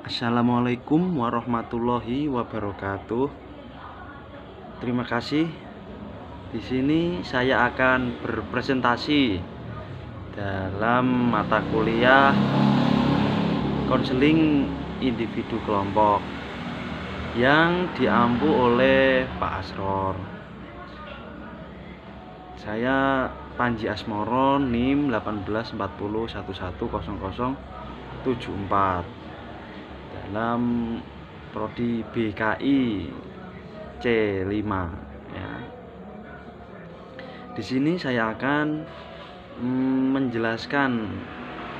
Assalamualaikum warahmatullahi wabarakatuh. Terima kasih. Di sini saya akan berpresentasi dalam mata kuliah konseling individu kelompok yang diampu oleh Pak Asror. Saya Panji Asmoro, NIM 1840110074 dalam prodi BKI C5 ya. Di sini saya akan menjelaskan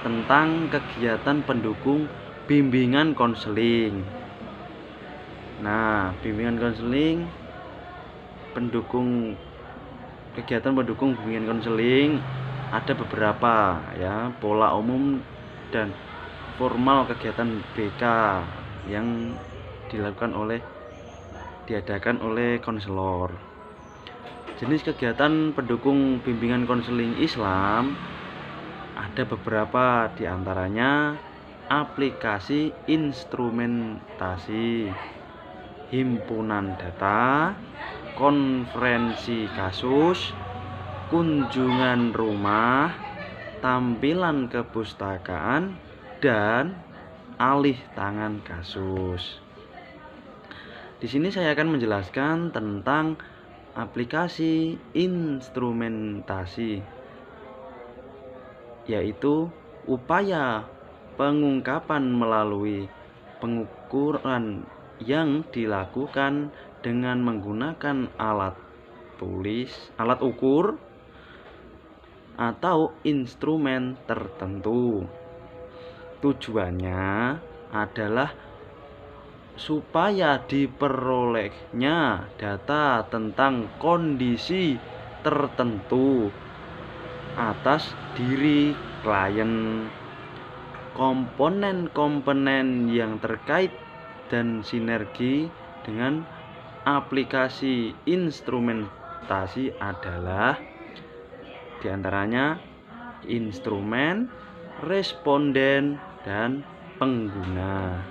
tentang kegiatan pendukung bimbingan konseling. Nah, bimbingan konseling kegiatan pendukung bimbingan konseling ada beberapa ya, pola umum dan formal kegiatan BK yang diadakan oleh konselor. Jenis kegiatan pendukung bimbingan konseling Islam ada beberapa, diantaranya aplikasi instrumentasi, himpunan data, konferensi kasus, kunjungan rumah, tampilan kepustakaan, dan alih tangan kasus. Di sini saya akan menjelaskan tentang aplikasi instrumentasi, yaitu upaya pengungkapan melalui pengukuran yang dilakukan dengan menggunakan alat ukur atau instrumen tertentu. Tujuannya adalah supaya diperolehnya data tentang kondisi tertentu atas diri klien, komponen-komponen yang terkait, dan sinergi dengan aplikasi instrumentasi adalah diantaranya instrumen, responden, dan pengguna.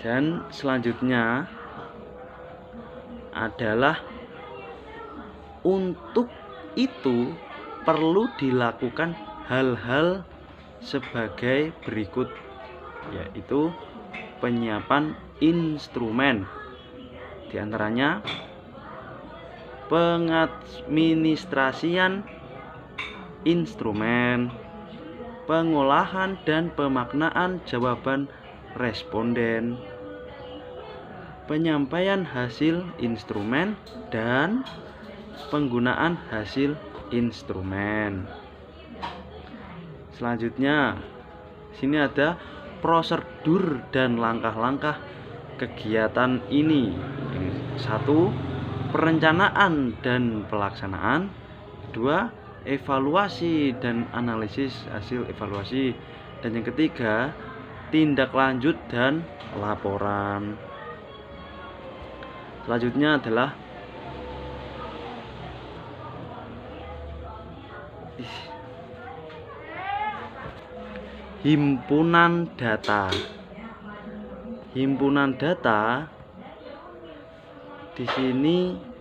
Dan selanjutnya adalah untuk itu perlu dilakukan hal-hal sebagai berikut, yaitu penyiapan instrumen, diantaranya pengadministrasian instrumen, pengolahan dan pemaknaan jawaban responden, penyampaian hasil instrumen, dan penggunaan hasil instrumen. Selanjutnya, sini ada prosedur dan langkah-langkah kegiatan ini. 1. Perencanaan dan pelaksanaan. 2. Evaluasi dan analisis hasil evaluasi. Dan yang ketiga, tindak lanjut dan laporan. Selanjutnya adalah himpunan data. Himpunan data di sini,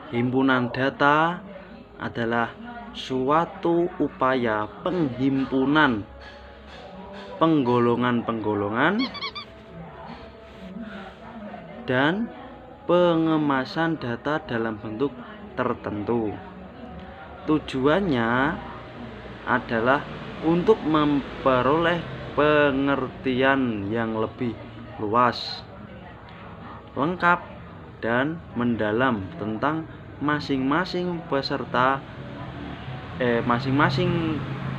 himpunan data adalah suatu upaya penghimpunan penggolongan-penggolongan dan pengemasan data dalam bentuk tertentu. Tujuannya adalah untuk memperoleh pengertian yang lebih luas, lengkap, dan mendalam tentang masing-masing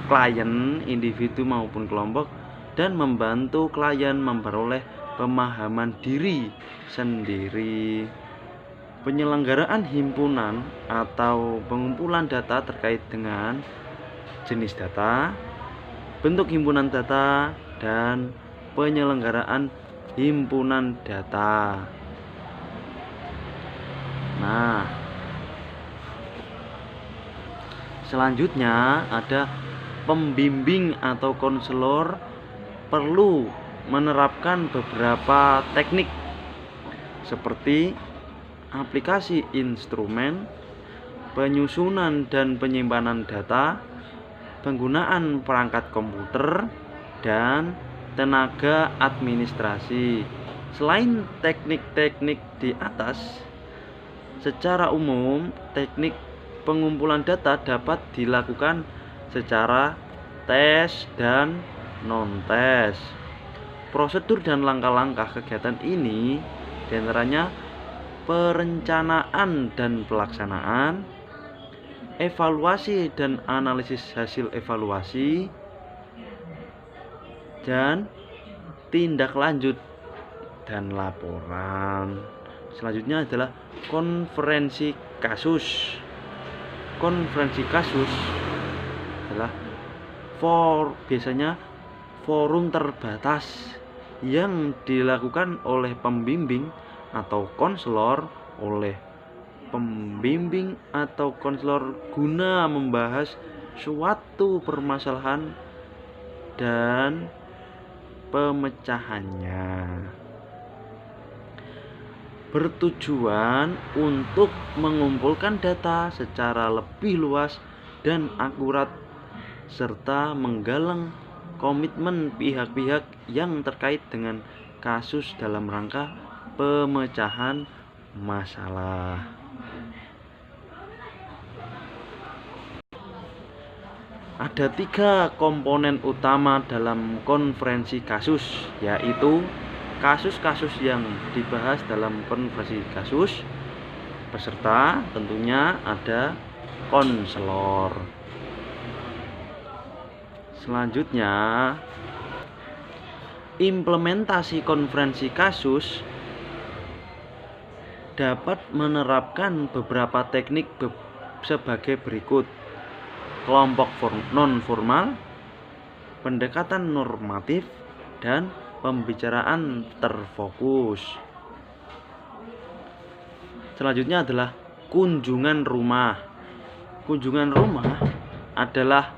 klien, individu maupun kelompok, dan membantu klien memperoleh pemahaman diri sendiri. Penyelenggaraan himpunan atau pengumpulan data terkait dengan jenis data, bentuk himpunan data, dan penyelenggaraan himpunan data. Nah, selanjutnya ada pembimbing atau konselor perlu menerapkan beberapa teknik seperti aplikasi instrumen, penyusunan dan penyimpanan data, penggunaan perangkat komputer, dan tenaga administrasi. Selain teknik-teknik di atas, secara umum teknik pengumpulan data dapat dilakukan secara tes dan non-tes. Prosedur dan langkah-langkah kegiatan ini diantaranya perencanaan dan pelaksanaan, evaluasi dan analisis hasil evaluasi, dan tindak lanjut dan laporan. Selanjutnya adalah konferensi kasus. Konferensi kasus adalah biasanya forum terbatas yang dilakukan oleh pembimbing atau konselor guna membahas suatu permasalahan dan pemecahannya, bertujuan untuk mengumpulkan data secara lebih luas dan akurat serta menggalang komitmen pihak-pihak yang terkait dengan kasus dalam rangka pemecahan masalah. Ada 3 komponen utama dalam konferensi kasus, yaitu kasus-kasus yang dibahas dalam konferensi kasus, peserta tentunya ada konselor. Selanjutnya, implementasi konferensi kasus dapat menerapkan beberapa teknik sebagai berikut: kelompok non-formal, pendekatan normatif, dan pembicaraan terfokus. Selanjutnya adalah kunjungan rumah. Kunjungan rumah adalah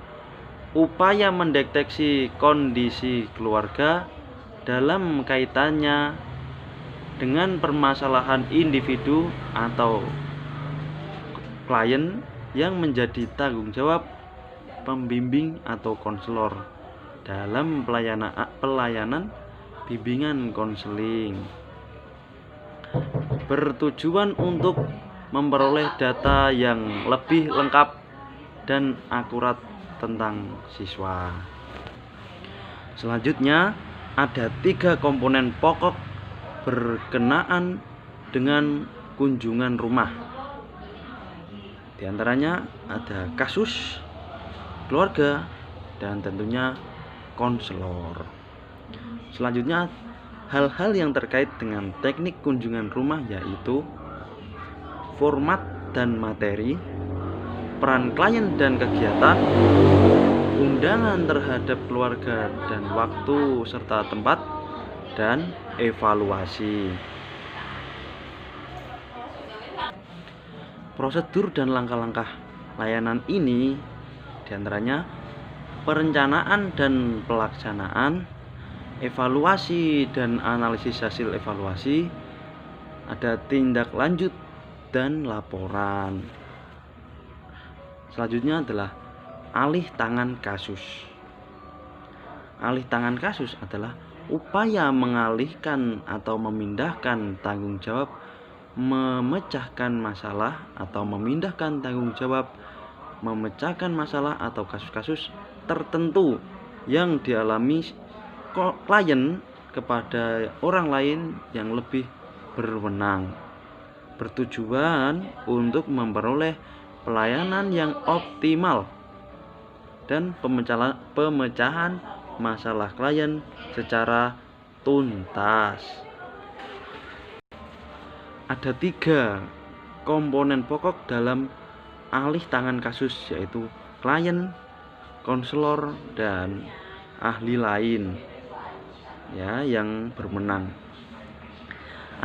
upaya mendeteksi kondisi keluarga dalam kaitannya dengan permasalahan individu atau klien yang menjadi tanggung jawab pembimbing atau konselor dalam pelayanan bimbingan konseling, bertujuan untuk memperoleh data yang lebih lengkap dan akurat tentang siswa. Selanjutnya ada 3 komponen pokok berkenaan dengan kunjungan rumah. Di antaranya ada kasus, keluarga, dan tentunya konselor. Selanjutnya hal-hal yang terkait dengan teknik kunjungan rumah yaitu format dan materi, peran klien dan kegiatan, undangan terhadap keluarga dan waktu serta tempat, dan evaluasi. Prosedur dan langkah-langkah layanan ini diantaranya perencanaan dan pelaksanaan, evaluasi dan analisis hasil evaluasi, ada tindak lanjut dan laporan. Selanjutnya adalah alih tangan kasus. Alih tangan kasus adalah upaya mengalihkan atau memindahkan tanggung jawab memecahkan masalah atau memindahkan tanggung jawab memecahkan masalah atau kasus-kasus tertentu yang dialami klien kepada orang lain yang lebih berwenang, bertujuan untuk memperoleh pelayanan yang optimal dan pemecahan masalah klien secara tuntas. Ada 3 komponen pokok dalam alih tangan kasus, yaitu klien, konselor, dan ahli lain ya yang berwenang.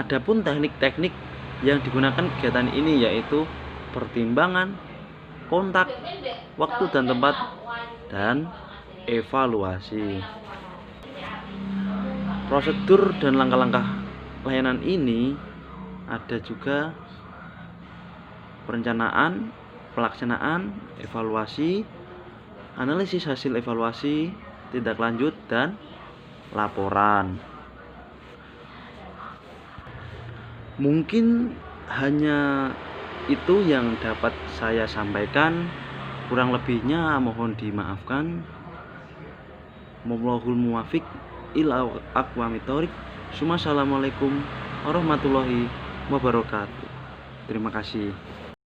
Adapun teknik-teknik yang digunakan kegiatan ini yaitu pertimbangan, kontak, waktu dan tempat, dan evaluasi. Prosedur dan langkah-langkah layanan ini ada juga perencanaan, pelaksanaan, evaluasi, analisis hasil evaluasi, tindak lanjut, dan laporan. Mungkin hanya itu yang dapat saya sampaikan, kurang lebihnya mohon dimaafkan. Wallahul muwaffiq ila aqwamit thoriq. Assalamualaikum warahmatullahi wabarakatuh. Terima kasih.